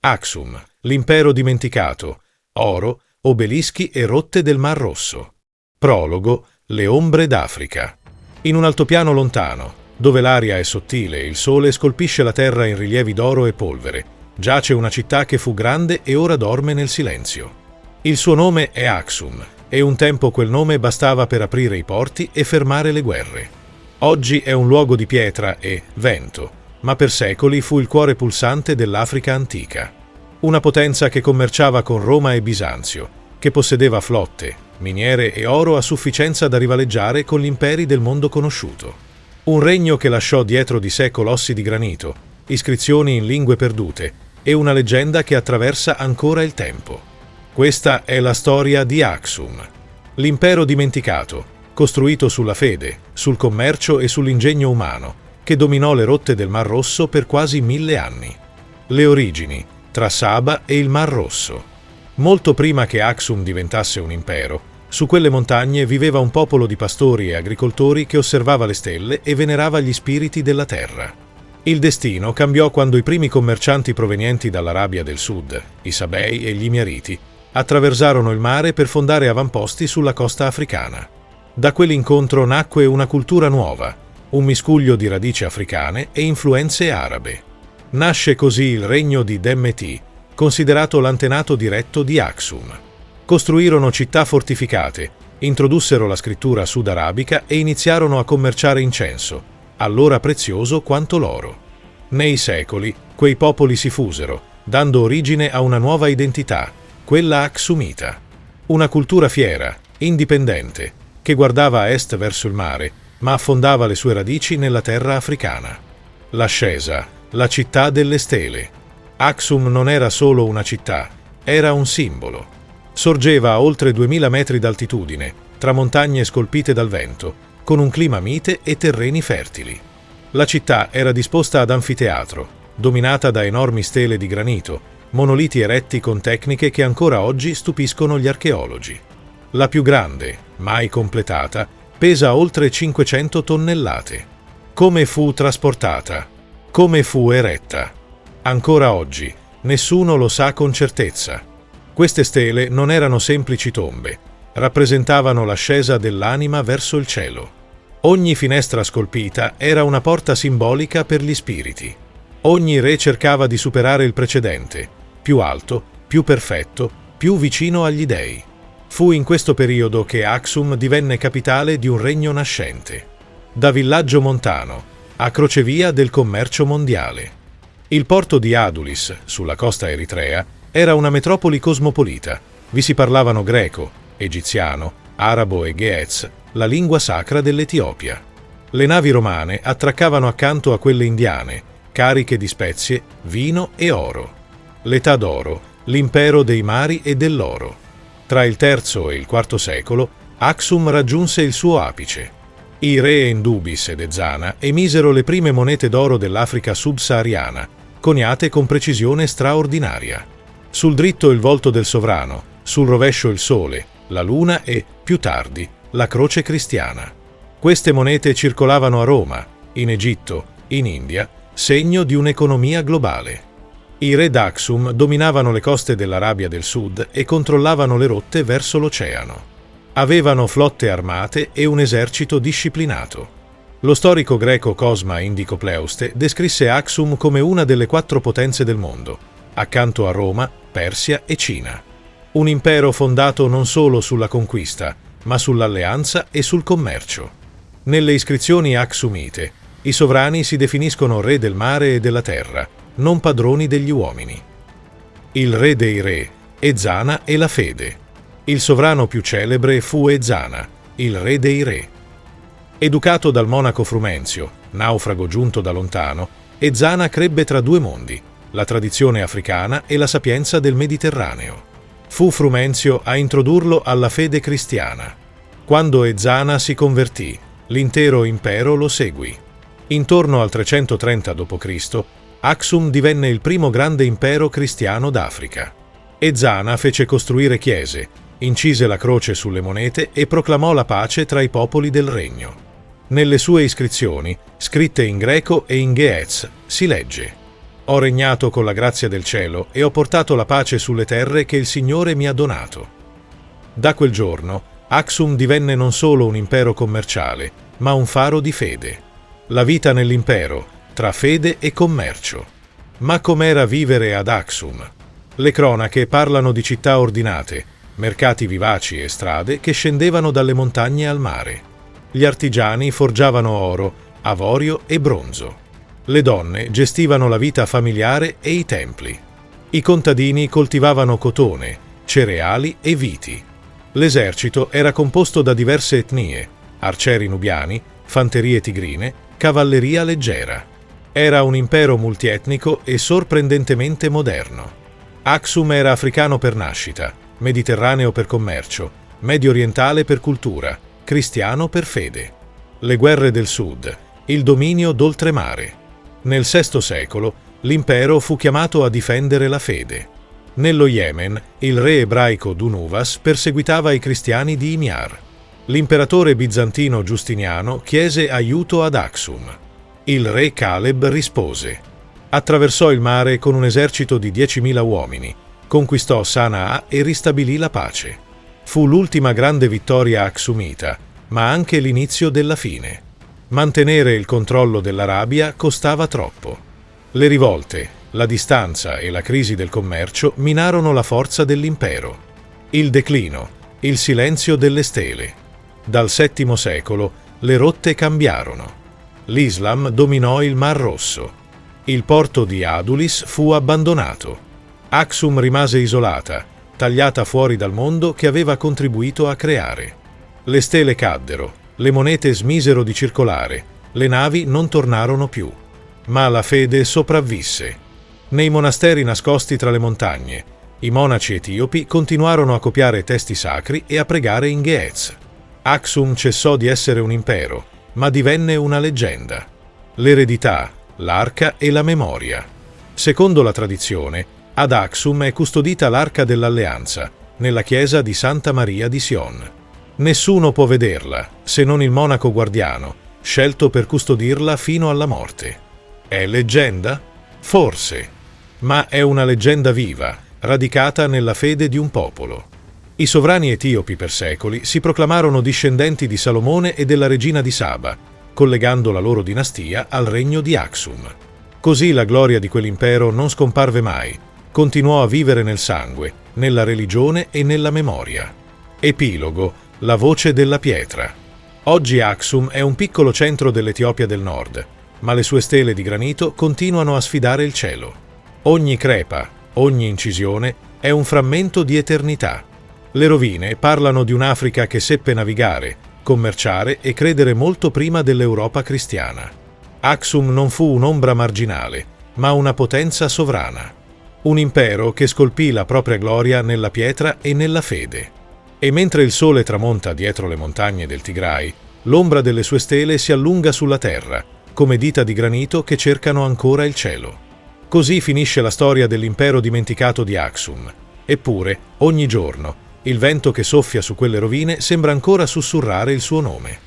Aksum, l'impero dimenticato, oro, obelischi e rotte del Mar Rosso. Prologo, le ombre d'Africa. In un altopiano lontano, dove l'aria è sottile e il sole scolpisce la terra in rilievi d'oro e polvere, giace una città che fu grande e ora dorme nel silenzio. Il suo nome è Aksum, e un tempo quel nome bastava per aprire i porti e fermare le guerre. Oggi è un luogo di pietra e vento, ma per secoli fu il cuore pulsante dell'Africa antica. Una potenza che commerciava con Roma e Bisanzio, che possedeva flotte, miniere e oro a sufficienza da rivaleggiare con gli imperi del mondo conosciuto. Un regno che lasciò dietro di sé colossi di granito, iscrizioni in lingue perdute e una leggenda che attraversa ancora il tempo. Questa è la storia di Aksum, l'impero dimenticato, costruito sulla fede, sul commercio e sull'ingegno umano, che dominò le rotte del Mar Rosso per quasi 1000 anni. Le origini, tra Saba e il Mar Rosso. Molto prima che Aksum diventasse un impero, su quelle montagne viveva un popolo di pastori e agricoltori che osservava le stelle e venerava gli spiriti della terra. Il destino cambiò quando i primi commercianti provenienti dall'Arabia del Sud, i Sabei e gli Imiariti, attraversarono il mare per fondare avamposti sulla costa africana. Da quell'incontro nacque una cultura nuova, un miscuglio di radici africane e influenze arabe. Nasce così il regno di Demmeti, considerato l'antenato diretto di Aksum. Costruirono città fortificate, introdussero la scrittura sud-arabica e iniziarono a commerciare incenso, allora prezioso quanto l'oro. Nei secoli, quei popoli si fusero, dando origine a una nuova identità, quella aksumita. Una cultura fiera, indipendente, che guardava a est verso il mare, ma affondava le sue radici nella terra africana. L'ascesa, la città delle stele. Aksum non era solo una città, era un simbolo. Sorgeva a oltre 2000 metri d'altitudine, tra montagne scolpite dal vento, con un clima mite e terreni fertili. La città era disposta ad anfiteatro, dominata da enormi stele di granito, monoliti eretti con tecniche che ancora oggi stupiscono gli archeologi. La più grande, mai completata, pesa oltre 500 tonnellate. Come fu trasportata? Come fu eretta? Ancora oggi, nessuno lo sa con certezza. Queste stele non erano semplici tombe, rappresentavano l'ascesa dell'anima verso il cielo. Ogni finestra scolpita era una porta simbolica per gli spiriti. Ogni re cercava di superare il precedente, più alto, più perfetto, più vicino agli dei. Fu in questo periodo che Aksum divenne capitale di un regno nascente. Da villaggio montano a crocevia del commercio mondiale. Il porto di Adulis, sulla costa eritrea, era una metropoli cosmopolita. Vi si parlavano greco, egiziano, arabo e ge'ez, la lingua sacra dell'Etiopia. Le navi romane attraccavano accanto a quelle indiane, cariche di spezie, vino e oro. L'età d'oro, l'impero dei mari e dell'oro. Tra il III e il IV secolo, Aksum raggiunse il suo apice. I re Endubis ed Ezana emisero le prime monete d'oro dell'Africa subsahariana, coniate con precisione straordinaria. Sul dritto il volto del sovrano, sul rovescio il sole, la luna e, più tardi, la croce cristiana. Queste monete circolavano a Roma, in Egitto, in India, segno di un'economia globale. I re d'Aksum dominavano le coste dell'Arabia del Sud e controllavano le rotte verso l'oceano. Avevano flotte armate e un esercito disciplinato. Lo storico greco Cosma Indicopleoste descrisse Aksum come una delle 4 potenze del mondo, accanto a Roma, Persia e Cina. Un impero fondato non solo sulla conquista, ma sull'alleanza e sul commercio. Nelle iscrizioni aksumite, i sovrani si definiscono re del mare e della terra, non padroni degli uomini. Il re dei re, Ezana e la fede. Il sovrano più celebre fu Ezana, il re dei re. Educato dal monaco Frumenzio, naufrago giunto da lontano, Ezana crebbe tra 2 mondi, la tradizione africana e la sapienza del Mediterraneo. Fu Frumenzio a introdurlo alla fede cristiana. Quando Ezana si convertì, l'intero impero lo seguì. Intorno al 330 d.C., Aksum divenne il primo grande impero cristiano d'Africa. Ezana fece costruire chiese, incise la croce sulle monete e proclamò la pace tra i popoli del regno. Nelle sue iscrizioni, scritte in greco e in ge'ez, si legge: Ho regnato con la grazia del cielo e ho portato la pace sulle terre che il Signore mi ha donato. Da quel giorno, Aksum divenne non solo un impero commerciale, ma un faro di fede. La vita nell'impero, tra fede e commercio. Ma com'era vivere ad Aksum? Le cronache parlano di città ordinate, mercati vivaci e strade che scendevano dalle montagne al mare. Gli artigiani forgiavano oro, avorio e bronzo. Le donne gestivano la vita familiare e i templi. I contadini coltivavano cotone, cereali e viti. L'esercito era composto da diverse etnie, arcieri nubiani, fanterie tigrine, cavalleria leggera. Era un impero multietnico e sorprendentemente moderno. Aksum era africano per nascita, mediterraneo per commercio, medio orientale per cultura, cristiano per fede. Le guerre del sud, il dominio d'oltremare. Nel VI secolo l'impero fu chiamato a difendere la fede. Nello Yemen il re ebraico Dunuvas perseguitava i cristiani di Imyar. L'imperatore bizantino Giustiniano chiese aiuto ad Aksum. Il re Caleb rispose. Attraversò il mare con un esercito di 10.000 uomini, conquistò Sana'a e ristabilì la pace. Fu l'ultima grande vittoria aksumita, ma anche l'inizio della fine. Mantenere il controllo dell'Arabia costava troppo. Le rivolte, la distanza e la crisi del commercio minarono la forza dell'impero. Il declino, il silenzio delle stele. Dal VII secolo le rotte cambiarono. L'Islam dominò il Mar Rosso. Il porto di Adulis fu abbandonato. Aksum rimase isolata, tagliata fuori dal mondo che aveva contribuito a creare. Le stele caddero. Le monete smisero di circolare, le navi non tornarono più. Ma la fede sopravvisse. Nei monasteri nascosti tra le montagne, i monaci etiopi continuarono a copiare testi sacri e a pregare in Ge'ez. Aksum cessò di essere un impero, ma divenne una leggenda. L'eredità, l'arca e la memoria. Secondo la tradizione, ad Aksum è custodita l'arca dell'alleanza, nella chiesa di Santa Maria di Sion. Nessuno può vederla, se non il monaco guardiano, scelto per custodirla fino alla morte. È leggenda? Forse. Ma è una leggenda viva, radicata nella fede di un popolo. I sovrani etiopi per secoli si proclamarono discendenti di Salomone e della regina di Saba, collegando la loro dinastia al regno di Aksum. Così la gloria di quell'impero non scomparve mai, continuò a vivere nel sangue, nella religione e nella memoria. Epilogo. La voce della pietra. Oggi Aksum è un piccolo centro dell'Etiopia del Nord, ma le sue stele di granito continuano a sfidare il cielo. Ogni crepa, ogni incisione è un frammento di eternità. Le rovine parlano di un'Africa che seppe navigare, commerciare e credere molto prima dell'Europa cristiana. Aksum non fu un'ombra marginale, ma una potenza sovrana. Un impero che scolpì la propria gloria nella pietra e nella fede. E mentre il sole tramonta dietro le montagne del Tigray, l'ombra delle sue stele si allunga sulla terra, come dita di granito che cercano ancora il cielo. Così finisce la storia dell'impero dimenticato di Aksum. Eppure, ogni giorno, il vento che soffia su quelle rovine sembra ancora sussurrare il suo nome.